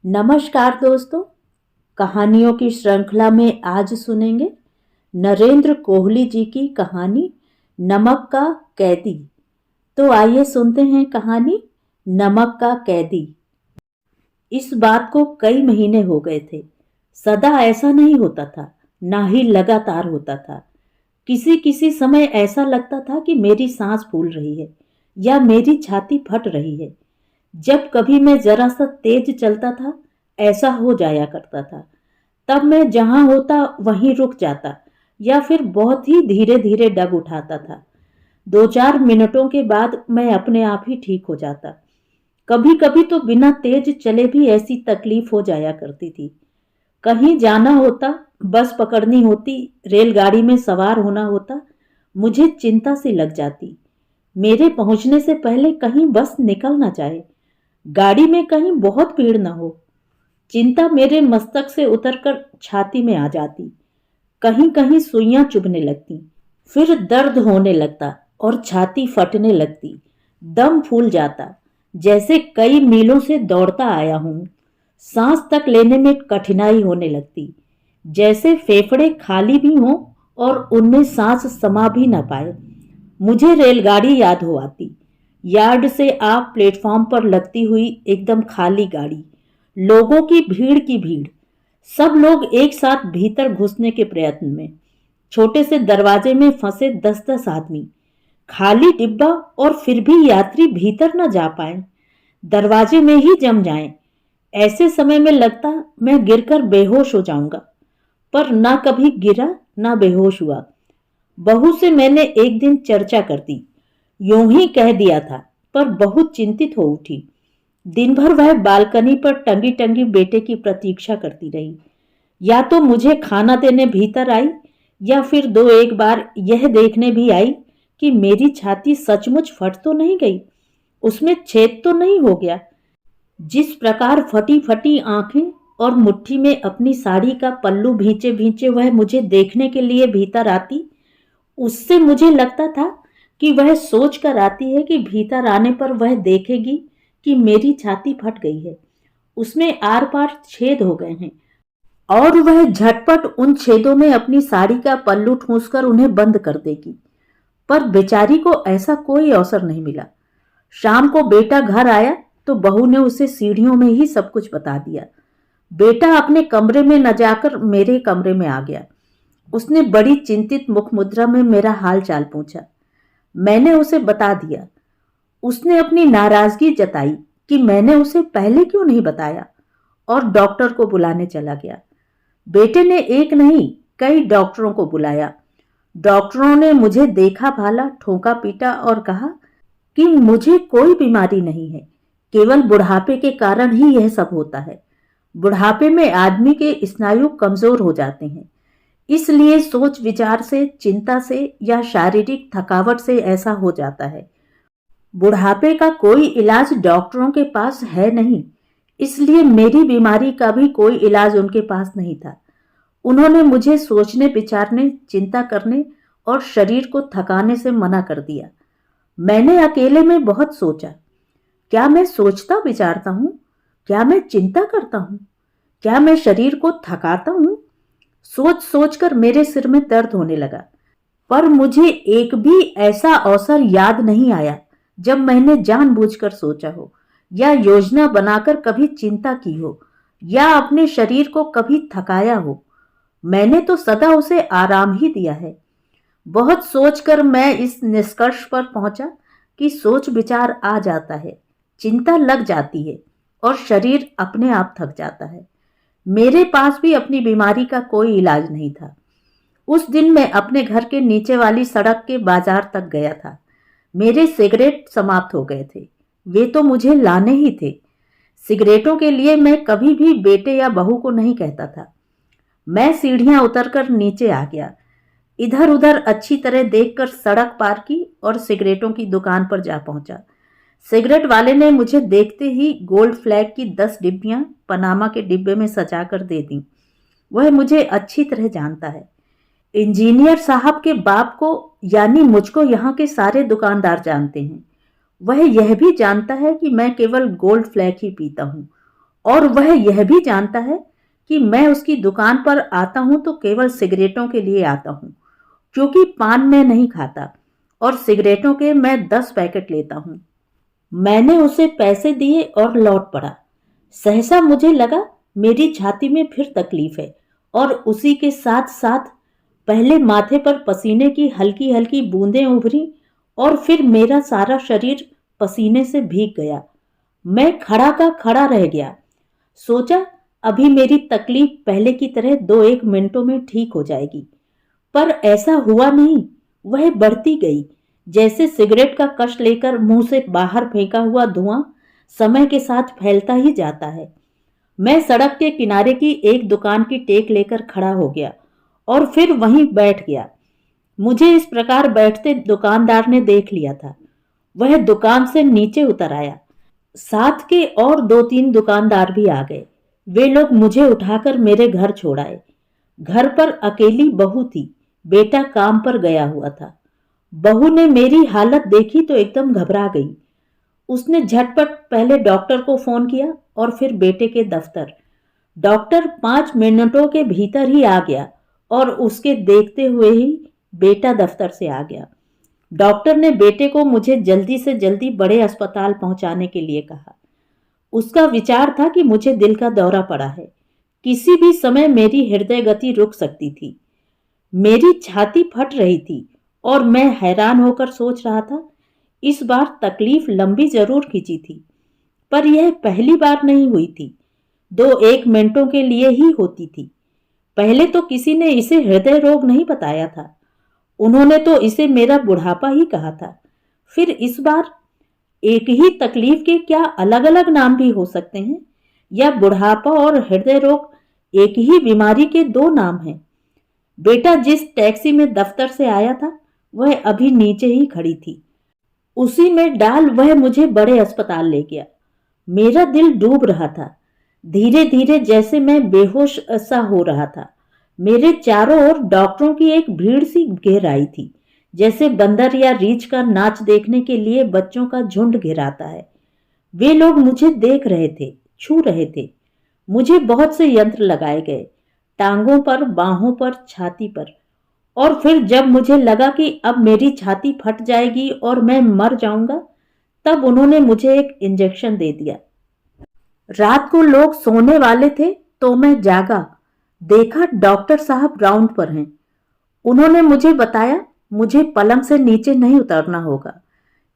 नमस्कार दोस्तों। कहानियों की श्रृंखला में आज सुनेंगे नरेंद्र कोहली जी की कहानी नमक का कैदी। तो आइए सुनते हैं कहानी नमक का कैदी। इस बात को कई महीने हो गए थे। सदा ऐसा नहीं होता था, ना ही लगातार होता था। किसी किसी समय ऐसा लगता था कि मेरी सांस फूल रही है या मेरी छाती फट रही है। जब कभी मैं जरा सा तेज चलता था, ऐसा हो जाया करता था। तब मैं जहां होता वहीं रुक जाता या फिर बहुत ही धीरे धीरे डग उठाता था। 2-4 मिनटों के बाद मैं अपने आप ही ठीक हो जाता। कभी कभी तो बिना तेज चले भी ऐसी तकलीफ हो जाया करती थी। कहीं जाना होता, बस पकड़नी होती, रेलगाड़ी में सवार होना होता, मुझे चिंता सी लग जाती। मेरे पहुंचने से पहले कहीं बस निकल ना जाए, गाड़ी में कहीं बहुत भीड़ न हो। चिंता मेरे मस्तक से उतरकर छाती में आ जाती। कहीं कहीं सुइयां चुभने लगती, फिर दर्द होने लगता और छाती फटने लगती। दम फूल जाता, जैसे कई मीलों से दौड़ता आया हूं। सांस तक लेने में कठिनाई होने लगती, जैसे फेफड़े खाली भी हों और उनमें सांस समा भी न पाए। मुझे रेलगाड़ी याद हो आती। यार्ड से आप प्लेटफॉर्म पर लगती हुई एकदम खाली गाड़ी, लोगों की भीड़, सब लोग एक साथ भीतर घुसने के प्रयत्न में। छोटे से दरवाजे में फंसे 10-10 आदमी, खाली डिब्बा और फिर भी यात्री भीतर न जा पाए, दरवाजे में ही जम जाएं। ऐसे समय में लगता मैं गिरकर बेहोश हो जाऊंगा, पर ना कभी गिरा ना बेहोश हुआ। बहू से मैंने एक दिन चर्चा कर दी, यूं ही कह दिया था, पर बहुत चिंतित हो उठी। दिन भर वह बालकनी पर टंगी टंगी बेटे की प्रतीक्षा करती रही। या तो मुझे खाना देने भीतर आई या फिर 2-1 बार यह देखने भी आई कि मेरी छाती सचमुच फट तो नहीं गई, उसमें छेद तो नहीं हो गया। जिस प्रकार फटी फटी आंखें और मुट्ठी में अपनी साड़ी का पल्लू भींचे भींचे वह मुझे देखने के लिए भीतर आती, उससे मुझे लगता था कि वह सोच कर आती है कि भीतर आने पर वह देखेगी कि मेरी छाती फट गई है, उसमें आर पार छेद हो गए हैं, और वह झटपट उन छेदों में अपनी साड़ी का पल्लू ठूंसकर उन्हें बंद कर देगी। पर बेचारी को ऐसा कोई अवसर नहीं मिला। शाम को बेटा घर आया तो बहू ने उसे सीढ़ियों में ही सब कुछ बता दिया। बेटा अपने कमरे में न जाकर मेरे कमरे में आ गया। उसने बड़ी चिंतित मुख मुद्रा में मेरा हाल चाल पूछा। मैंने उसे बता दिया। उसने अपनी नाराजगी जताई कि मैंने उसे पहले क्यों नहीं बताया, और डॉक्टर को बुलाने चला गया। बेटे ने एक नहीं कई डॉक्टरों को बुलाया। डॉक्टरों ने मुझे देखा भाला, ठोका पीटा और कहा कि मुझे कोई बीमारी नहीं है, केवल बुढ़ापे के कारण ही यह सब होता है। बुढ़ापे में आदमी के स्नायु कमजोर हो जाते हैं, इसलिए सोच विचार से, चिंता से या शारीरिक थकावट से ऐसा हो जाता है। बुढ़ापे का कोई इलाज डॉक्टरों के पास है नहीं, इसलिए मेरी बीमारी का भी कोई इलाज उनके पास नहीं था। उन्होंने मुझे सोचने विचारने, चिंता करने और शरीर को थकाने से मना कर दिया। मैंने अकेले में बहुत सोचा। क्या मैं सोचता विचारता हूँ? क्या मैं चिंता करता हूँ? क्या मैं शरीर को थकाता हूँ? सोच सोच कर मेरे सिर में दर्द होने लगा। पर मुझे एक भी ऐसा अवसर याद नहीं आया जब मैंने जानबूझकर सोचा हो या योजना बनाकर कभी चिंता की हो या अपने शरीर को कभी थकाया हो। मैंने तो सदा उसे आराम ही दिया है। बहुत सोचकर मैं इस निष्कर्ष पर पहुंचा कि सोच विचार आ जाता है, चिंता लग जाती है और शरीर अपने आप थक जाता है। मेरे पास भी अपनी बीमारी का कोई इलाज नहीं था। उस दिन मैं अपने घर के नीचे वाली सड़क के बाजार तक गया था। मेरे सिगरेट समाप्त हो गए थे, वे तो मुझे लाने ही थे। सिगरेटों के लिए मैं कभी भी बेटे या बहू को नहीं कहता था। मैं सीढ़ियां उतरकर नीचे आ गया, इधर उधर अच्छी तरह देखकर सड़क पार की और सिगरेटों की दुकान पर जा पहुंचा। सिगरेट वाले ने मुझे देखते ही गोल्ड फ्लैग की 10 डिब्बियां पनामा के डिब्बे में सजाकर दे दी। वह मुझे अच्छी तरह जानता है। इंजीनियर साहब के बाप को यानी मुझको यहाँ के सारे दुकानदार जानते हैं। वह यह भी जानता है कि मैं केवल गोल्ड फ्लैग ही पीता हूँ और वह यह भी जानता है कि मैं उसकी दुकान पर आता हूं तो केवल सिगरेटों के लिए आता हूं, क्योंकि पान मैं नहीं खाता और सिगरेटों के मैं 10 पैकेट लेता हूं। मैंने उसे पैसे दिए और लौट पड़ा। सहसा मुझे लगा मेरी छाती में फिर तकलीफ है, और उसी के साथ साथ पहले माथे पर पसीने की हल्की हल्की बूंदें उभरी और फिर मेरा सारा शरीर पसीने से भीग गया। मैं खड़ा का खड़ा रह गया। सोचा अभी मेरी तकलीफ पहले की तरह 2-1 मिनटों में ठीक हो जाएगी, पर ऐसा हुआ नहीं। वह बढ़ती गई, जैसे सिगरेट का कश लेकर मुंह से बाहर फेंका हुआ धुआं समय के साथ फैलता ही जाता है। मैं सड़क के किनारे की एक दुकान की टेक लेकर खड़ा हो गया और फिर वहीं बैठ गया। मुझे इस प्रकार बैठते दुकानदार ने देख लिया था। वह दुकान से नीचे उतर आया। साथ के और 2-3 दुकानदार भी आ गए। वे लोग मुझे उठाकर मेरे घर छोड़ आए। घर पर अकेली बहू थी, बेटा काम पर गया हुआ था। बहू ने मेरी हालत देखी तो एकदम घबरा गई। उसने झटपट पहले डॉक्टर को फोन किया और फिर बेटे के दफ्तर। डॉक्टर 5 मिनटों के भीतर ही आ गया और उसके देखते हुए ही बेटा दफ्तर से आ गया। डॉक्टर ने बेटे को मुझे जल्दी से जल्दी बड़े अस्पताल पहुंचाने के लिए कहा। उसका विचार था कि मुझे दिल का दौरा पड़ा है, किसी भी समय मेरी हृदय गति रुक सकती थी। मेरी छाती फट रही थी और मैं हैरान होकर सोच रहा था, इस बार तकलीफ लंबी जरूर खींची थी, पर यह पहली बार नहीं हुई थी। 2-1 मिनटों के लिए ही होती थी। पहले तो किसी ने इसे हृदय रोग नहीं बताया था, उन्होंने तो इसे मेरा बुढ़ापा ही कहा था। फिर इस बार एक ही तकलीफ के क्या अलग अलग नाम भी हो सकते हैं, या बुढ़ापा और हृदय रोग एक ही बीमारी के 2 नाम हैं। बेटा जिस टैक्सी में दफ्तर से आया था वह अभी नीचे ही खड़ी थी। उसी में डाल वह मुझे बड़े अस्पताल ले गया। मेरा दिल डूब रहा था। धीरे धीरे जैसे मैं बेहोश सा हो रहा था। मेरे चारों ओर डॉक्टरों की एक भीड़ सी घेर आई थी, जैसे बंदर या रीछ का नाच देखने के लिए बच्चों का झुंड घेराता है। वे लोग मुझे देख रहे थे, छू रहे थे। मुझे बहुत से यंत्र लगाए गए, टांगों पर, बाहों पर, छाती पर। और फिर जब मुझे लगा कि अब मेरी छाती फट जाएगी और मैं मर जाऊंगा, तब उन्होंने मुझे एक इंजेक्शन दे दिया। रात को लोग सोने वाले थे तो मैं जागा। देखा डॉक्टर साहब राउंड पर हैं। उन्होंने मुझे बताया मुझे पलंग से नीचे नहीं उतरना होगा,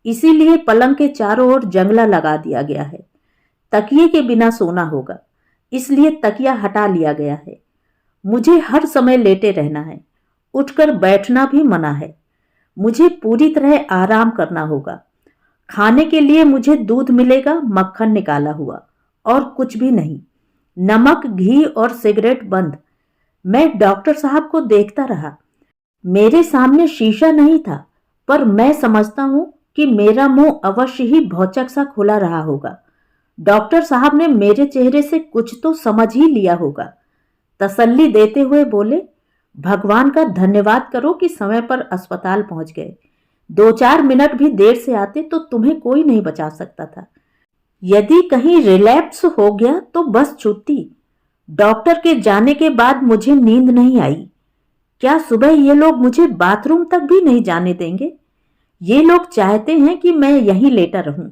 इसीलिए पलंग के चारों ओर जंगला लगा दिया गया है। तकिए के बिना सोना होगा, इसलिए तकिया हटा लिया गया है। मुझे हर समय लेटे रहना है, उठकर बैठना भी मना है। मुझे पूरी तरह आराम करना होगा। खाने के लिए मुझे दूध मिलेगा, मक्खन निकाला हुआ, और कुछ भी नहीं। नमक, घी और सिगरेट बंद। मैं डॉक्टर साहब को देखता रहा। मेरे सामने शीशा नहीं था, पर मैं समझता हूं कि मेरा मुंह अवश्य ही भौचक सा खुला रहा होगा। डॉक्टर साहब ने मेरे चेहरे से कुछ तो समझ ही लिया होगा। तसल्ली देते हुए बोले, भगवान का धन्यवाद करो कि समय पर अस्पताल पहुंच गए। 2-4 मिनट भी देर से आते तो तुम्हें कोई नहीं बचा सकता था। यदि कहीं रिलैप्स हो गया तो बस छुट्टी। डॉक्टर के जाने के बाद मुझे नींद नहीं आई। क्या सुबह ये लोग मुझे बाथरूम तक भी नहीं जाने देंगे? ये लोग चाहते हैं कि मैं यहीं लेटा रहूं।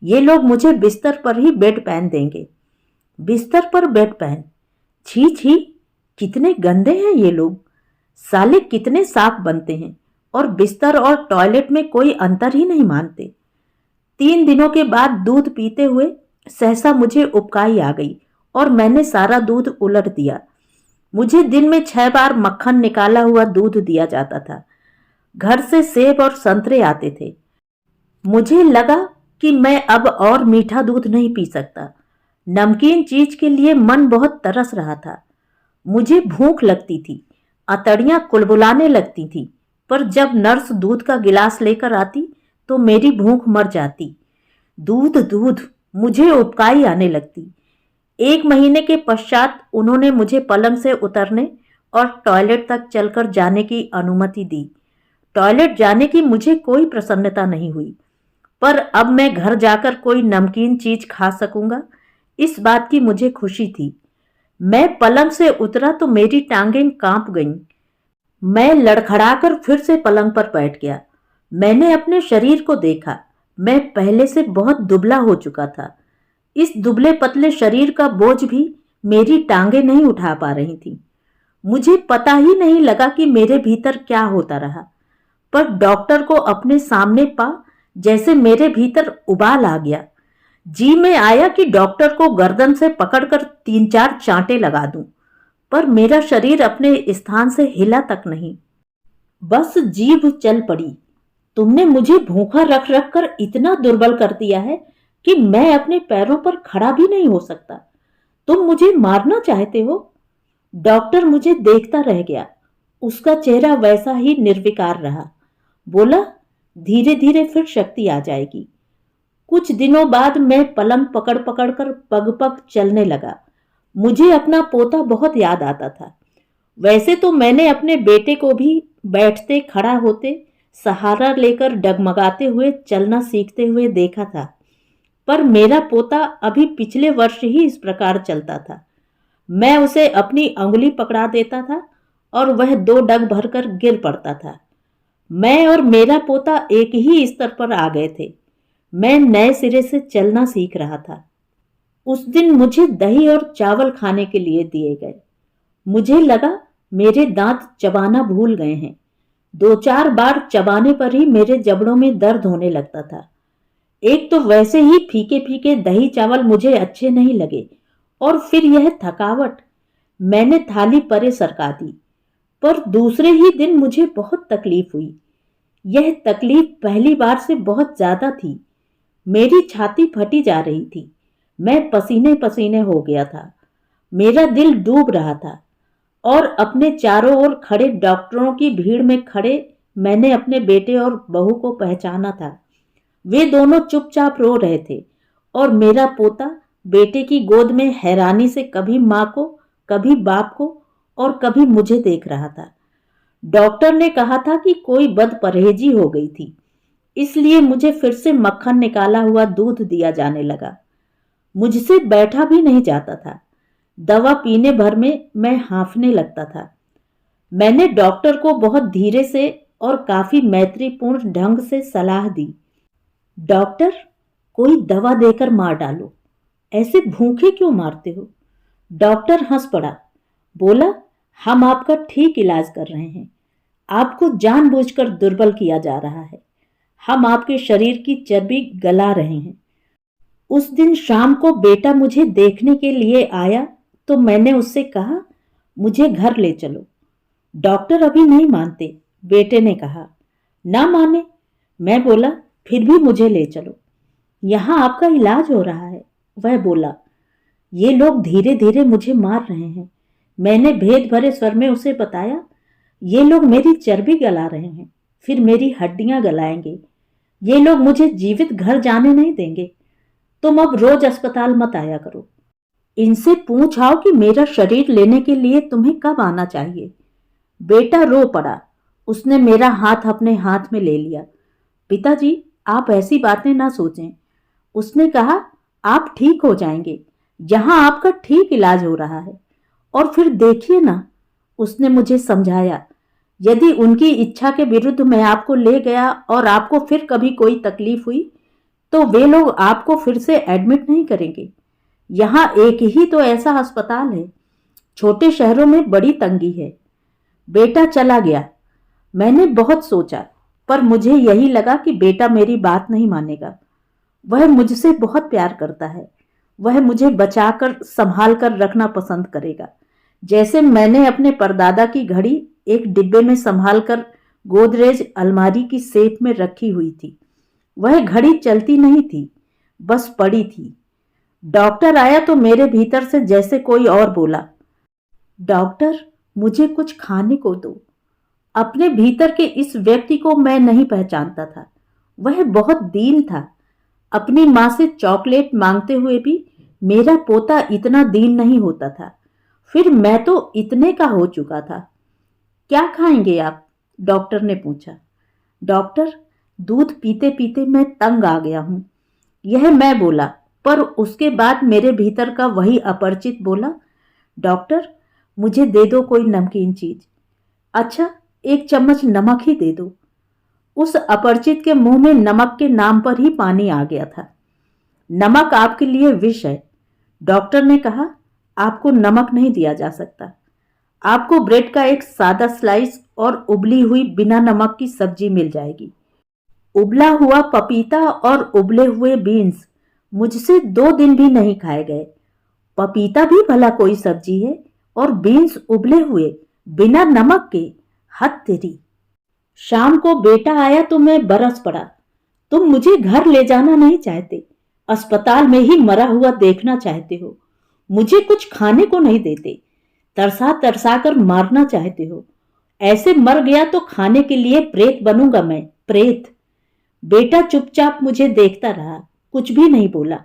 ये लोग मुझे बिस्तर पर ही बेड पैन देंगे। बिस्तर पर बेड पैन, छी छी, कितने गंदे हैं ये लोग। साले कितने साफ बनते हैं, और बिस्तर और टॉयलेट में कोई अंतर ही नहीं मानते। 3 दिनों के बाद दूध पीते हुए सहसा मुझे उबकाई आ गई और मैंने सारा दूध उलट दिया। मुझे दिन में 6 बार मक्खन निकाला हुआ दूध दिया जाता था। घर से सेब और संतरे आते थे। मुझे लगा कि मैं अब और मीठा दूध नहीं पी सकता। नमकीन चीज के लिए मन बहुत तरस रहा था। मुझे भूख लगती थी, अतड़ियां कुलबुलाने लगती थी, पर जब नर्स दूध का गिलास लेकर आती तो मेरी भूख मर जाती। दूध दूध, मुझे उबकाई आने लगती। 1 महीने के पश्चात उन्होंने मुझे पलंग से उतरने और टॉयलेट तक चलकर जाने की अनुमति दी। टॉयलेट जाने की मुझे कोई प्रसन्नता नहीं हुई, पर अब मैं घर जाकर कोई नमकीन चीज खा सकूंगा, इस बात की मुझे खुशी थी। मैं पलंग से उतरा तो मेरी टांगें कांप गईं। मैं लड़खड़ाकर फिर से पलंग पर बैठ गया। मैंने अपने शरीर को देखा। मैं पहले से बहुत दुबला हो चुका था। इस दुबले पतले शरीर का बोझ भी मेरी टांगें नहीं उठा पा रही थी। मुझे पता ही नहीं लगा कि मेरे भीतर क्या होता रहा, पर डॉक्टर को अपने सामने पा जैसे मेरे भीतर उबाल आ गया। जी में आया कि डॉक्टर को गर्दन से पकड़कर 3-4 चांटे लगा दूं, पर मेरा शरीर अपने स्थान से हिला तक नहीं। बस जीभ चल पड़ी। तुमने मुझे भूखा रख रख कर इतना दुर्बल कर दिया है कि मैं अपने पैरों पर खड़ा भी नहीं हो सकता। तुम मुझे मारना चाहते हो? डॉक्टर मुझे देखता रह गया। उसका चेहरा वैसा ही निर्विकार रहा। बोला, धीरे धीरे फिर शक्ति आ जाएगी। कुछ दिनों बाद मैं पलंग पकड़ पकड़ कर पग पग चलने लगा। मुझे अपना पोता बहुत याद आता था। वैसे तो मैंने अपने बेटे को भी बैठते, खड़ा होते, सहारा लेकर डगमगाते हुए चलना सीखते हुए देखा था, पर मेरा पोता अभी पिछले वर्ष ही इस प्रकार चलता था। मैं उसे अपनी अंगुली पकड़ा देता था और वह 2 डग भरकर गिर पड़ता था। मैं और मेरा पोता एक ही स्तर पर आ गए थे। मैं नए सिरे से चलना सीख रहा था। उस दिन मुझे दही और चावल खाने के लिए दिए गए। मुझे लगा मेरे दांत चबाना भूल गए हैं। 2-4 बार चबाने पर ही मेरे जबड़ों में दर्द होने लगता था। एक तो वैसे ही फीके फीके दही चावल मुझे अच्छे नहीं लगे, और फिर यह थकावट। मैंने थाली परे सरका दी, पर दूसरे ही दिन मुझे बहुत तकलीफ हुई। यह तकलीफ पहली बार से बहुत ज्यादा थी। मेरी छाती फटी जा रही थी। मैं पसीने पसीने हो गया था। मेरा दिल डूब रहा था, और अपने चारों ओर खड़े डॉक्टरों की भीड़ में खड़े मैंने अपने बेटे और बहू को पहचाना था। वे दोनों चुपचाप रो रहे थे, और मेरा पोता बेटे की गोद में हैरानी से कभी माँ को, कभी बाप को और कभी मुझे देख रहा था। डॉक्टर ने कहा था कि कोई बदपरहेजी हो गई थी, इसलिए मुझे फिर से मक्खन निकाला हुआ दूध दिया जाने लगा। मुझसे बैठा भी नहीं जाता था। दवा पीने भर में मैं हांफने लगता था। मैंने डॉक्टर को बहुत धीरे से और काफी मैत्रीपूर्ण ढंग से सलाह दी, डॉक्टर, कोई दवा देकर मार डालो। ऐसे भूखे क्यों मारते हो? डॉक्टर हंस पड़ा। बोला, हम आपका ठीक इलाज कर रहे हैं। आपको जानबूझकर दुर्बल किया जा रहा है। हम आपके शरीर की चर्बी गला रहे हैं। उस दिन शाम को बेटा मुझे देखने के लिए आया तो मैंने उससे कहा, मुझे घर ले चलो। डॉक्टर अभी नहीं मानते, बेटे ने कहा। ना माने? मैं बोला, फिर भी मुझे ले चलो, यहां आपका इलाज हो रहा है। वह बोला, ये लोग धीरे धीरे मुझे मार रहे हैं। मैंने भेद भरे स्वर में उसे बताया, ये लोग मेरी चर्बी गला रहे हैं, फिर मेरी हड्डियां गलाएंगे। ये लोग मुझे जीवित घर जाने नहीं देंगे। तुम अब रोज अस्पताल मत आया करो। इनसे पूछ आओ कि मेरा शरीर लेने के लिए तुम्हें कब आना चाहिए। बेटा रो पड़ा। उसने मेरा हाथ अपने हाथ में ले लिया। पिताजी, आप ऐसी बातें ना सोचें। उसने कहा, आप ठीक हो जाएंगे। यहां आपका ठीक इलाज हो रहा है। और फिर देखिए ना, उसने मुझे समझाया, यदि उनकी इच्छा के विरुद्ध मैं आपको ले गया और आपको फिर कभी कोई तकलीफ हुई तो वे लोग आपको फिर से एडमिट नहीं करेंगे। यहाँ एक ही तो ऐसा अस्पताल है। छोटे शहरों में बड़ी तंगी है। बेटा चला गया। मैंने बहुत सोचा, पर मुझे यही लगा कि बेटा मेरी बात नहीं मानेगा। वह मुझसे बहुत प्यार करता है। वह मुझे बचाकर संभाल कर रखना पसंद करेगा, जैसे मैंने अपने परदादा की घड़ी एक डिब्बे में संभाल कर गोदरेज अलमारी की सेफ में रखी हुई थी। वह घड़ी चलती नहीं थी, बस पड़ी थी। डॉक्टर आया तो मेरे भीतर से जैसे कोई और बोला, डॉक्टर, मुझे कुछ खाने को दो। अपने भीतर के इस व्यक्ति को मैं नहीं पहचानता था। वह बहुत दीन था। अपनी मां से चॉकलेट मांगते हुए भी मेरा पोता इतना दीन नहीं होता था। फिर मैं तो इतने का हो चुका था। क्या खाएंगे आप? डॉक्टर ने पूछा। डॉक्टर, दूध पीते पीते मैं तंग आ गया हूं। यह मैं बोला। पर उसके बाद मेरे भीतर का वही अपरिचित बोला, डॉक्टर मुझे दे दो कोई नमकीन चीज। अच्छा, एक चम्मच नमक ही दे दो। उस अपरिचित के मुंह में नमक के नाम पर ही पानी आ गया था। नमक आपके लिए विष है। डॉक्टर ने कहा, आपको नमक नहीं दिया जा सकता। आपको ब्रेड का एक सादा स्लाइस और उबली हुई बिना नमक की सब्जी मिल जाएगी। उबला हुआ पपीता और उबले हुए बीन्स मुझसे 2 दिन भी नहीं खाए गए। पपीता भी भला कोई सब्जी है और बीन्स उबले हुए बिना नमक के? हद तेरी। शाम को बेटा आया तो मैं बरस पड़ा। तुम मुझे घर ले जाना नहीं चाहते, अस्पताल में ही मरा हुआ देखना चाहते हो। मुझे कुछ खाने को नहीं देते, तरसा तरसा कर मारना चाहते हो। ऐसे मर गया तो खाने के लिए प्रेत बनूंगा मैं, प्रेत। बेटा चुपचाप मुझे देखता रहा, कुछ भी नहीं बोला।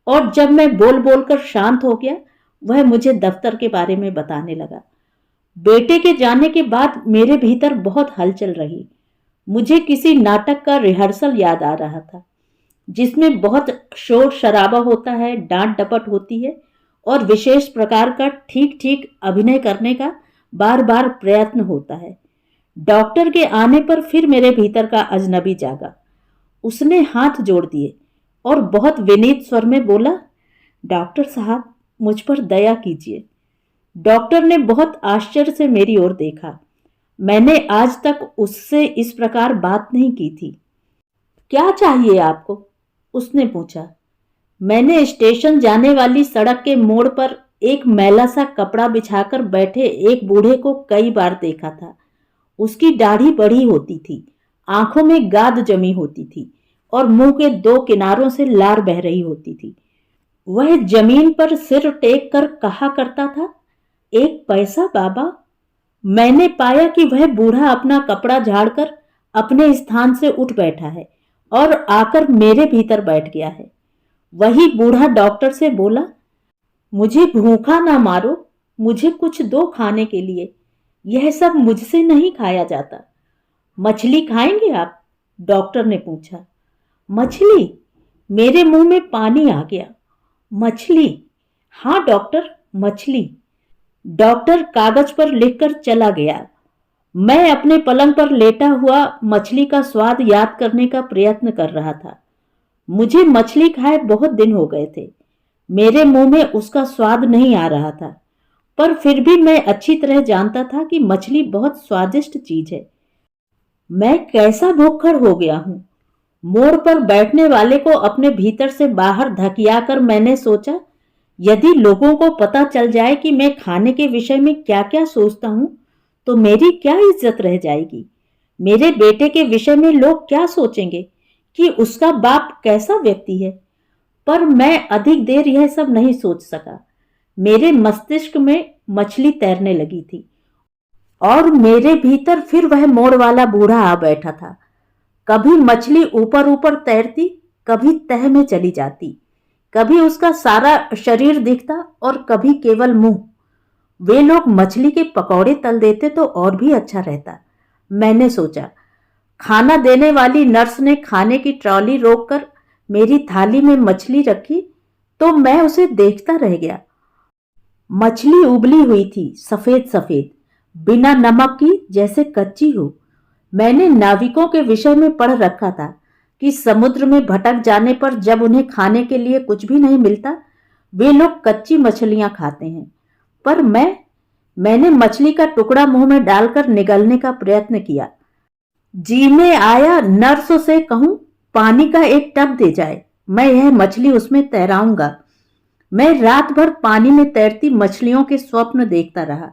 और जब मैं बोल बोल कर शांत हो गया, वह मुझे दफ्तर के बारे में बताने लगा। बेटे के जाने के बाद मेरे भीतर बहुत हलचल रही। मुझे किसी नाटक का रिहर्सल याद आ रहा था, जिसमें बहुत शोर शराबा होता है, डांट डपट होती है और विशेष प्रकार का ठीक ठीक अभिनय करने का बार बार प्रयत्न होता है। डॉक्टर के आने पर फिर मेरे भीतर का अजनबी जागा। उसने हाथ जोड़ दिए और बहुत विनीत स्वर में बोला, डॉक्टर साहब मुझ पर दया कीजिए। डॉक्टर ने बहुत आश्चर्य से मेरी ओर देखा। मैंने आज तक उससे इस प्रकार बात नहीं की थी। क्या चाहिए आपको? उसने पूछा। मैंने स्टेशन जाने वाली सड़क के मोड़ पर एक मैला सा कपड़ा बिछाकर बैठे एक बूढ़े को कई बार देखा था। उसकी दाढ़ी बड़ी होती थी, आंखों में गाद जमी होती थी और मुंह के 2 किनारों से लार बह रही होती थी। वह जमीन पर सिर टेक कर कहा करता था, 1 पैसा बाबा। मैंने पाया कि वह बूढ़ा अपना कपड़ा झाड़कर अपने स्थान से उठ बैठा है और आकर मेरे भीतर बैठ गया है। वही बूढ़ा डॉक्टर से बोला, मुझे भूखा ना मारो, मुझे कुछ दो खाने के लिए। यह सब मुझसे नहीं खाया जाता। मछली खाएंगे आप? डॉक्टर ने पूछा। मछली? मेरे मुंह में पानी आ गया। मछली? हाँ डॉक्टर, मछली। डॉक्टर कागज पर लिखकर चला गया। मैं अपने पलंग पर लेटा हुआ मछली का स्वाद याद करने का प्रयत्न कर रहा था। मुझे मछली खाए बहुत दिन हो गए थे। मेरे मुंह में उसका स्वाद नहीं आ रहा था, पर फिर भी मैं अच्छी तरह जानता था कि मछली बहुत स्वादिष्ट चीज है। मैं कैसा भूखड़ हो गया हूं। मोड़ पर बैठने वाले को अपने भीतर से बाहर धकियाकर मैंने सोचा, यदि लोगों को पता चल जाए कि मैं खाने के विषय में क्या क्या सोचता हूं, तो मेरी क्या इज्जत रह जाएगी। मेरे बेटे के विषय में लोग क्या सोचेंगे कि उसका बाप कैसा व्यक्ति है। पर मैं अधिक देर यह सब नहीं सोच सका। मेरे मस्तिष्क में मछली तैरने लगी थी और मेरे भीतर फिर वह मोड़ वाला बूढ़ा आ बैठा था। कभी मछली ऊपर ऊपर तैरती, कभी तह में चली जाती, कभी उसका सारा शरीर दिखता और कभी केवल मुंह। वे लोग मछली के पकौड़े तल देते तो और भी अच्छा रहता, मैंने सोचा। खाना देने वाली नर्स ने खाने की ट्रॉली रोककर मेरी थाली में मछली रखी तो मैं उसे देखता रह गया। मछली उबली हुई थी, सफेद सफेद, बिना नमक की, जैसे कच्ची हो। मैंने नाविकों के विषय में पढ़ रखा था कि समुद्र में भटक जाने पर जब उन्हें खाने के लिए कुछ भी नहीं मिलता, वे लोग कच्ची मछलियां खाते हैं। पर मैंने मछली का टुकड़ा मुंह में डालकर निगलने का प्रयत्न किया। जी में आया नर्स से कहूं पानी का एक टब दे जाए, मैं यह मछली उसमें तैराऊंगा। मैं रात भर पानी में तैरती मछलियों के स्वप्न देखता रहा।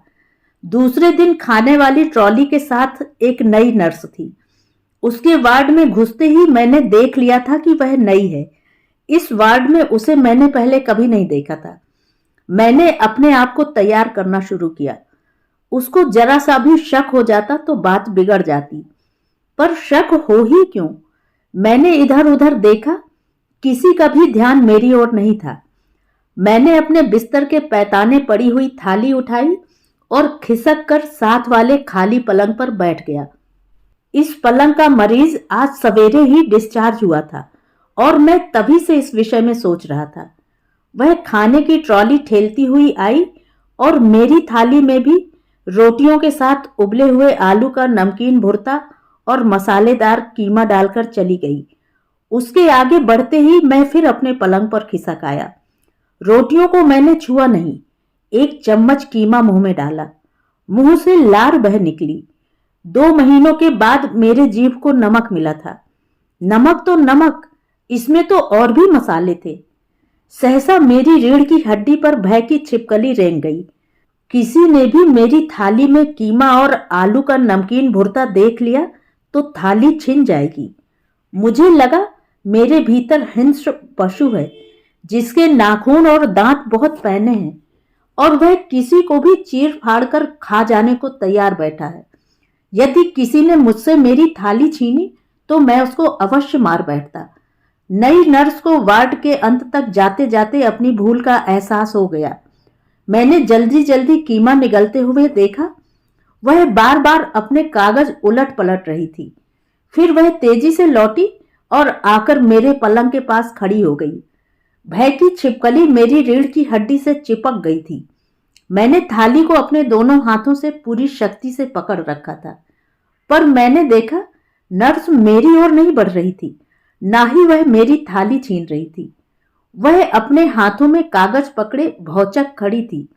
दूसरे दिन खाने वाली ट्रॉली के साथ एक नई नर्स थी। उसके वार्ड में घुसते ही मैंने देख लिया था कि वह नई है। इस वार्ड में उसे मैंने पहले कभी नहीं देखा था। मैंने अपने आप को तैयार करना शुरू किया। उसको जरा सा भी शक हो जाता तो बात बिगड़ जाती, पर शक हो ही क्यों। मैंने इधर उधर देखा, किसी का भी ध्यान मेरी ओर नहीं था। मैंने अपने बिस्तर के पैताने पड़ी हुई थाली उठाई और खिसक कर साथ वाले खाली पलंग पर बैठ गया। इस पलंग का मरीज आज सवेरे ही डिस्चार्ज हुआ था और मैं तभी से इस विषय में सोच रहा था। वह खाने की ट्रॉली ठेलती हुई आई और मेरी थाली में भी रोटियों के साथ उबले हुए आलू का नमकीन भुर्ता और मसालेदार कीमा डालकर चली गई। उसके आगे बढ़ते ही मैं फिर अपने पलंग पर खिसक आया। रोटियों को मैंने छुआ नहीं। एक चम्मच कीमा मुंह में डाला। मुंह से लार बह निकली। 2 महीनों के बाद मेरे जीभ को नमक मिला था। नमक तो नमक, इसमें तो और भी मसाले थे। सहसा मेरी रीढ़ की हड्डी पर भय की छिपकली रेंग गई। किसी ने भी मेरी थाली में कीमा और आलू का नमकीन भुर्ता देख लिया तो थाली छिन जाएगी। मुझे लगा मेरे भीतर हिंस्र पशु है जिसके नाखून और दांत बहुत पैने हैं और वह किसी को भी चीर फाड़ कर खा जाने को तैयार बैठा है। यदि किसी ने मुझसे मेरी थाली छीनी तो मैं उसको अवश्य मार बैठता। नई नर्स को वार्ड के अंत तक जाते जाते अपनी भूल का एहसास हो गया। मैंने जल्दी जल्दी कीमा निगलते हुए देखा। वह बार बार अपने कागज उलट पलट रही थी। फिर वह तेजी से लौटी और आकर मेरे पलंग के पास खड़ी हो गई। भय की छिपकली मेरी रीढ़ की हड्डी से चिपक गई थी। मैंने थाली को अपने दोनों हाथों से पूरी शक्ति से पकड़ रखा था, पर मैंने देखा नर्स मेरी ओर नहीं बढ़ रही थी, ना ही वह मेरी थाली छीन रही थी। वह अपने हाथों में कागज पकड़े भौचक खड़ी थी।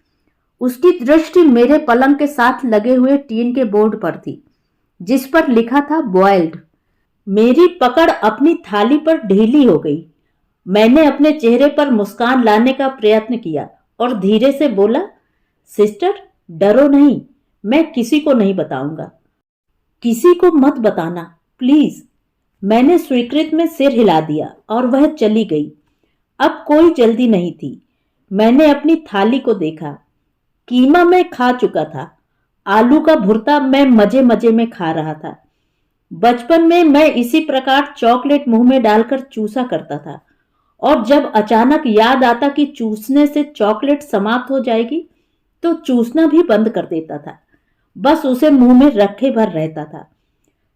उसकी दृष्टि मेरे पलंग के साथ लगे हुए टीन के बोर्ड पर थी, जिस पर लिखा था बॉयल्ड। मेरी पकड़ अपनी थाली पर ढीली हो गई। मैंने अपने चेहरे पर मुस्कान लाने का प्रयत्न किया और धीरे से बोला, सिस्टर डरो नहीं, मैं किसी को नहीं बताऊंगा। किसी को मत बताना प्लीज। मैंने स्वीकृत में सिर हिला दिया और वह चली गई। अब कोई जल्दी नहीं थी। मैंने अपनी थाली को देखा। कीमा मैं खा चुका था। आलू का भुर्ता मैं मजे मजे में खा रहा था। बचपन में मैं इसी प्रकार चॉकलेट मुंह में डालकर चूसा करता था और जब अचानक याद आता कि चूसने से चॉकलेट समाप्त हो जाएगी तो चूसना भी बंद कर देता था। बस उसे मुंह में रखे भर रहता था।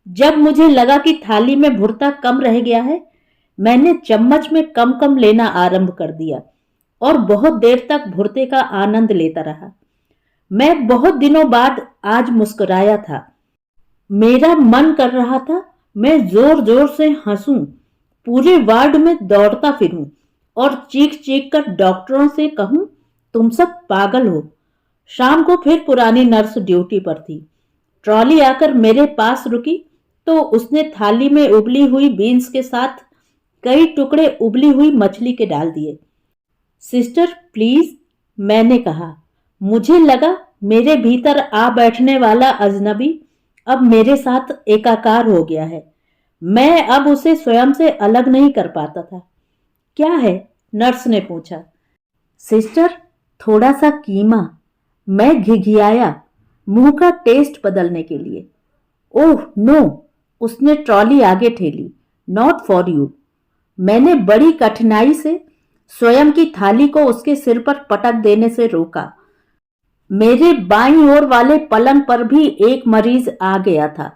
जब मुझे लगा कि थाली में भुर्ता कम रह गया है, मैंने चम्मच में कम कम लेना आरंभ कर दिया और बहुत देर तक भुर्ते का आनंद लेता रहा। मैं बहुत दिनों बाद आज मुस्कुराया था। मेरा मन कर रहा था मैं जोर जोर से हंसूं, पूरे वार्ड में दौड़ता फिरूं और चीख चीख कर डॉक्टरों से कहूं तुम सब पागल हो। शाम को फिर पुरानी नर्स ड्यूटी पर थी। ट्रॉली आकर मेरे पास रुकी तो उसने थाली में उबली हुई बीन्स के साथ कई टुकड़े उबली हुई मछली के डाल दिए। सिस्टर प्लीज, मैंने कहा। मुझे लगा मेरे भीतर आ बैठने वाला अजनबी अब मेरे साथ एकाकार हो गया है। मैं अब उसे स्वयं से अलग नहीं कर पाता था। क्या है? नर्स ने पूछा। सिस्टर थोड़ा सा कीमा। मैं घिघियाया, मुंह का टेस्ट बदलने के लिए। ओह नो, उसने ट्रॉली आगे ठेली। Not for you. मैंने बड़ी कठिनाई से स्वयं की थाली को उसके सिर पर पटक देने से रोका। मेरे बाईं ओर वाले पलंग पर भी एक मरीज आ गया था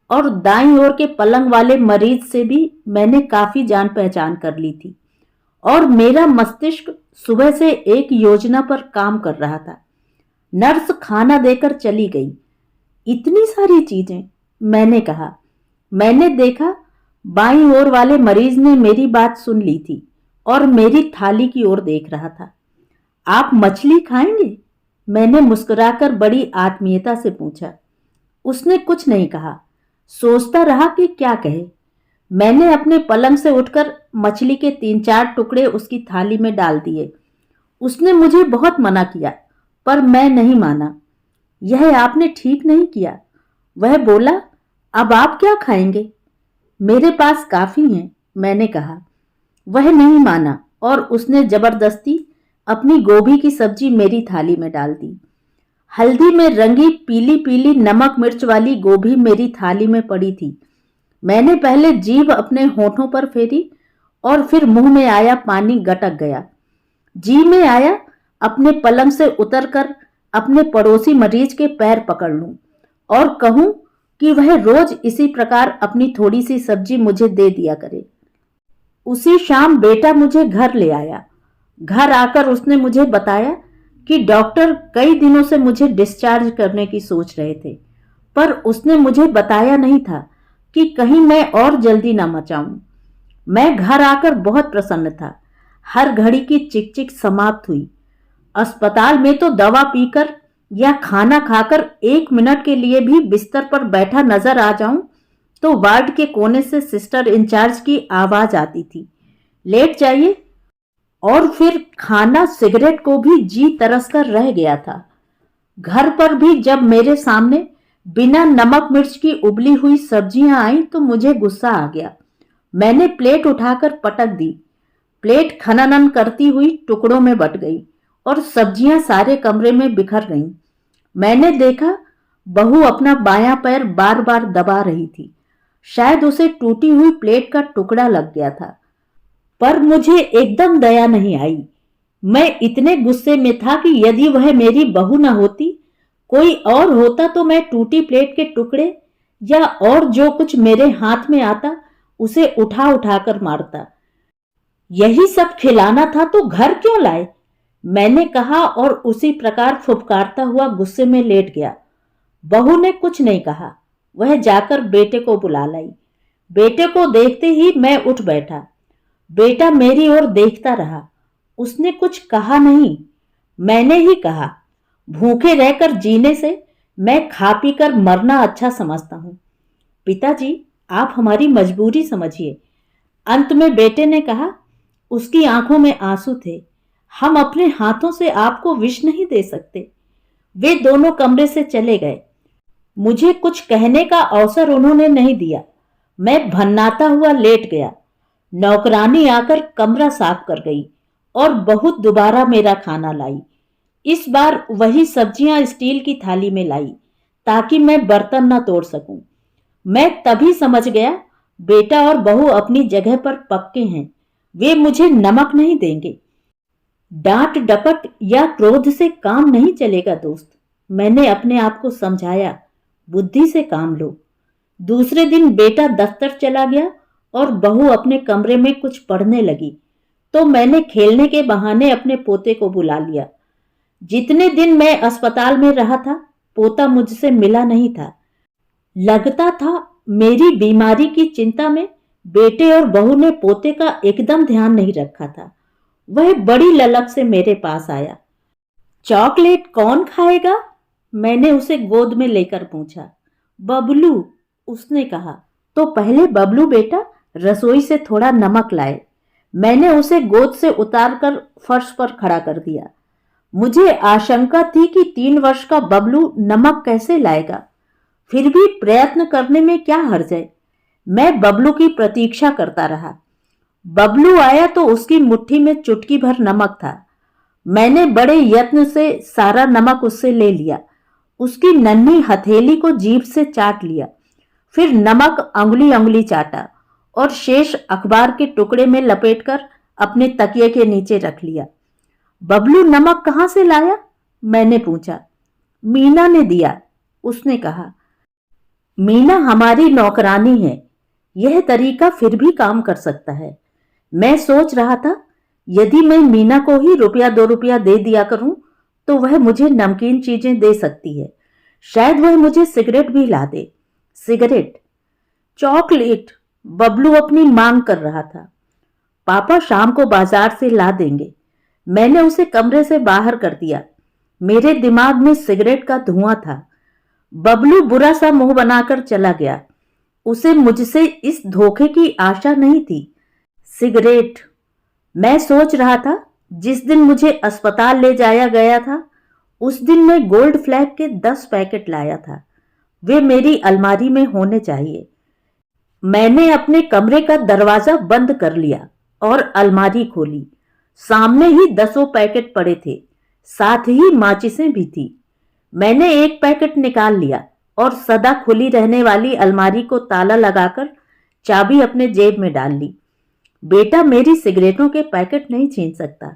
और दाईं ओर के पलंग वाले मरीज से भी मैंने काफी जान पहचान कर ली थी और मेरा मस्तिष्क सुबह से एक योजना पर काम कर रहा था। नर्स खाना देकर चली गई। इतनी सारी चीजें, मैंने कहा। मैंने देखा बाईं ओर वाले मरीज ने मेरी बात सुन ली थी और मेरी थाली की ओर देख रहा था। आप मछली खाएंगे? मैंने मुस्कुराकर बड़ी आत्मीयता से पूछा। उसने कुछ नहीं कहा। सोचता रहा कि क्या कहे। मैंने अपने पलंग से उठकर मछली के 3-4 टुकड़े उसकी थाली में डाल दिए। उसने मुझे बहुत मना किया, पर मैं नहीं माना। यह आपने ठीक नहीं किया। वह बोला, अब आप क्या खाएंगे? मेरे पास काफी हैं, मैंने कहा। वह नहीं माना और उसने जबरदस्ती अपनी गोभी की सब्जी मेरी थाली में डाल दी। हल्दी में रंगी पीली पीली नमक मिर्च वाली गोभी मेरी थाली में पड़ी थी। मैंने पहले जीभ अपने होठों पर फेरी और फिर मुंह में आया पानी गटक गया। जी में आया अपने पलंग से उतरकर अपने पड़ोसी मरीज के पैर पकड़ लूं और कहूं कि वह रोज इसी प्रकार अपनी थोड़ी सी सब्जी मुझे दे दिया करे। उसी शाम बेटा मुझे घर ले आया। घर आकर उसने मुझे बताया कि डॉक्टर कई दिनों से मुझे डिस्चार्ज करने की सोच रहे थे, पर उसने मुझे बताया नहीं था कि कहीं मैं और जल्दी ना मचाऊं। मैं घर आकर बहुत प्रसन्न था। हर घड़ी की चिकचिक समाप्त हुई। अस्पताल में तो दवा पीकर या खाना खाकर 1 मिनट के लिए भी बिस्तर पर बैठा नजर आ जाऊं तो वार्ड के कोने से सिस्टर इंचार्ज की आवाज आती थी, लेट जाइए। और फिर खाना सिगरेट को भी जी तरस कर रह गया था। घर पर भी जब मेरे सामने बिना नमक मिर्च की उबली हुई सब्जियां आई तो मुझे गुस्सा आ गया। मैंने प्लेट उठाकर पटक दी। प्लेट खनन करती हुई टुकड़ों में बट गई और सब्जियां सारे कमरे में बिखर गईं। मैंने देखा बहू अपना बायां पैर बार बार दबा रही थी। शायद उसे टूटी हुई प्लेट का टुकड़ा लग गया था, पर मुझे एकदम दया नहीं आई। मैं इतने गुस्से में था कि यदि वह मेरी बहू न होती, कोई और होता तो मैं टूटी प्लेट के टुकड़े या और जो कुछ मेरे हाथ में आता उसे उठा उठाकर मारता। यही सब खिलाना था तो घर क्यों लाए? मैंने कहा और उसी प्रकार फुफकारता हुआ गुस्से में लेट गया। बहू ने कुछ नहीं कहा। वह जाकर बेटे को बुला लाई। बेटे को देखते ही मैं उठ बैठा। बेटा मेरी ओर देखता रहा। उसने कुछ कहा नहीं। मैंने ही कहा, भूखे रहकर जीने से मैं खा पी कर मरना अच्छा समझता हूं। पिताजी, आप हमारी मजबूरी समझिए। अंत में बेटे ने कहा। उसकी आंखों में आंसू थे। हम अपने हाथों से आपको विष नहीं दे सकते। वे दोनों कमरे से चले गए। मुझे कुछ कहने का अवसर उन्होंने नहीं दिया। मैं भन्नाता हुआ लेट गया। नौकरानी आकर कमरा साफ कर गई और बहुत दोबारा मेरा खाना लाई। इस बार वही सब्जियां स्टील की थाली में लाई ताकि मैं बर्तन न तोड़ सकूं। मैं तभी समझ गया बेटा और बहू अपनी जगह पर पक्के हैं। वे मुझे नमक नहीं देंगे। डांट डपट या क्रोध से काम नहीं चलेगा दोस्त। मैंने अपने आप को समझाया, बुद्धि से काम लो। दूसरे दिन बेटा दफ्तर चला गया और बहू अपने कमरे में कुछ पढ़ने लगी, तो मैंने खेलने के बहाने अपने पोते को बुला लिया। जितने दिन मैं अस्पताल में रहा था, पोता मुझसे मिला नहीं था। लगता था मेरी बीमारी की चिंता में बेटे और बहू ने पोते का एकदम ध्यान नहीं रखा था। वह बड़ी ललक से मेरे पास आया। चॉकलेट कौन खाएगा? मैंने उसे गोद में लेकर पूछा। बबलू, उसने कहा। तो पहले बबलू बेटा रसोई से थोड़ा नमक लाए। मैंने उसे गोद से उतारकर फर्श पर खड़ा कर दिया। मुझे आशंका थी कि 3 वर्ष का बबलू नमक कैसे लाएगा, फिर भी प्रयत्न करने में क्या हर्ज है। मैं बबलू की प्रतीक्षा करता रहा। बबलू आया तो उसकी मुट्ठी में चुटकी भर नमक था। मैंने बड़े यत्न से सारा नमक उससे ले लिया। उसकी नन्ही हथेली को जीभ से चाट लिया, फिर नमक अंगुली अंगुली चाटा और शेष अखबार के टुकड़े में लपेटकर अपने तकिए के नीचे रख लिया। बबलू नमक कहां से लाया? मैंने पूछा। मीना ने दिया, उसने कहा। मीना हमारी नौकरानी है। यह तरीका फिर भी काम कर सकता है। मैं सोच रहा था यदि मैं मीना को ही ₹1-2 दे दिया करूं तो वह मुझे नमकीन चीजें दे सकती है। शायद वह मुझे सिगरेट भी ला दे। सिगरेट, चॉकलेट बबलू अपनी मांग कर रहा था। पापा शाम को बाजार से ला देंगे। मैंने उसे कमरे से बाहर कर दिया। मेरे दिमाग में सिगरेट का धुआं था। बबलू बुरा सा मुंह बनाकर चला गया। उसे मुझसे इस धोखे की आशा नहीं थी। सिगरेट, मैं सोच रहा था जिस दिन मुझे अस्पताल ले जाया गया था उस दिन मैं गोल्ड फ्लैग के 10 पैकेट लाया था। वे मेरी अलमारी में होने चाहिए। मैंने अपने कमरे का दरवाजा बंद कर लिया और अलमारी खोली। सामने ही 10 पैकेट पड़े थे, साथ ही माचिसें भी थी। मैंने एक पैकेट निकाल लिया और सदा खुली रहने वाली अलमारी को ताला लगाकर चाबी अपने जेब में डाल ली। बेटा मेरी सिगरेटों के पैकेट नहीं छीन सकता।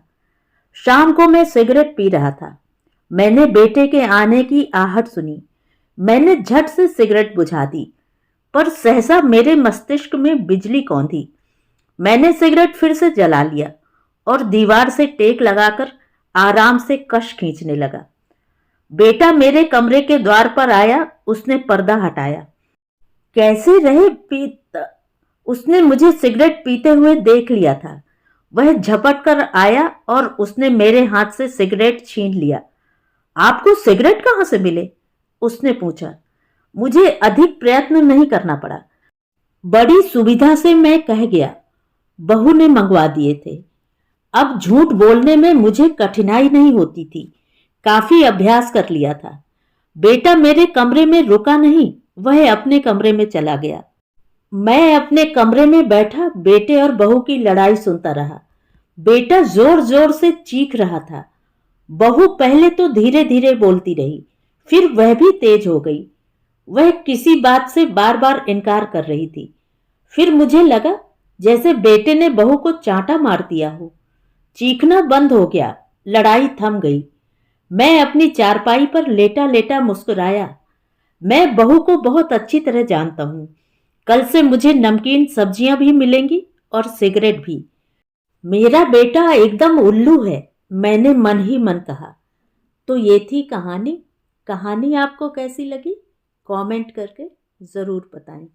शाम को मैं सिगरेट पी रहा था। मैंने बेटे के आने की आहट सुनी। मैंने झट से सिगरेट बुझा दी, पर सहसा मेरे मस्तिष्क में बिजली कौंधी। मैंने सिगरेट फिर से जला लिया और दीवार से टेक लगाकर आराम से कश खींचने लगा। बेटा मेरे कमरे के द्वार पर आया, उसने पर्दा हटाया। कैसे रहे पीता, उसने मुझे सिगरेट पीते हुए देख लिया था। वह झपट कर आया और उसने मेरे हाथ से सिगरेट छीन लिया। आपको सिगरेट कहां से मिले? उसने पूछा। मुझे अधिक प्रयत्न नहीं करना पड़ा, बड़ी सुविधा से मैं कह गया, बहू ने मंगवा दिए थे। अब झूठ बोलने में मुझे कठिनाई नहीं होती थी, काफी अभ्यास कर लिया था। बेटा मेरे कमरे में रुका नहीं, वह अपने कमरे में चला गया। मैं अपने कमरे में बैठा बेटे और बहू की लड़ाई सुनता रहा। बेटा जोर जोर से चीख रहा था। बहू पहले तो धीरे धीरे बोलती रही, फिर वह भी तेज हो गई। वह किसी बात से बार बार इनकार कर रही थी। फिर मुझे लगा जैसे बेटे ने बहू को चांटा मार दिया हो। चीखना बंद हो गया, लड़ाई थम गई। मैं अपनी चारपाई पर लेटा लेटा मुस्कुराया। मैं बहू को बहुत अच्छी तरह जानता हूं। कल से मुझे नमकीन सब्जियां भी मिलेंगी और सिगरेट भी। मेरा बेटा एकदम उल्लू है, मैंने मन ही मन कहा। तो ये थी कहानी। कहानी आपको कैसी लगी? कमेंट करके ज़रूर बताएं।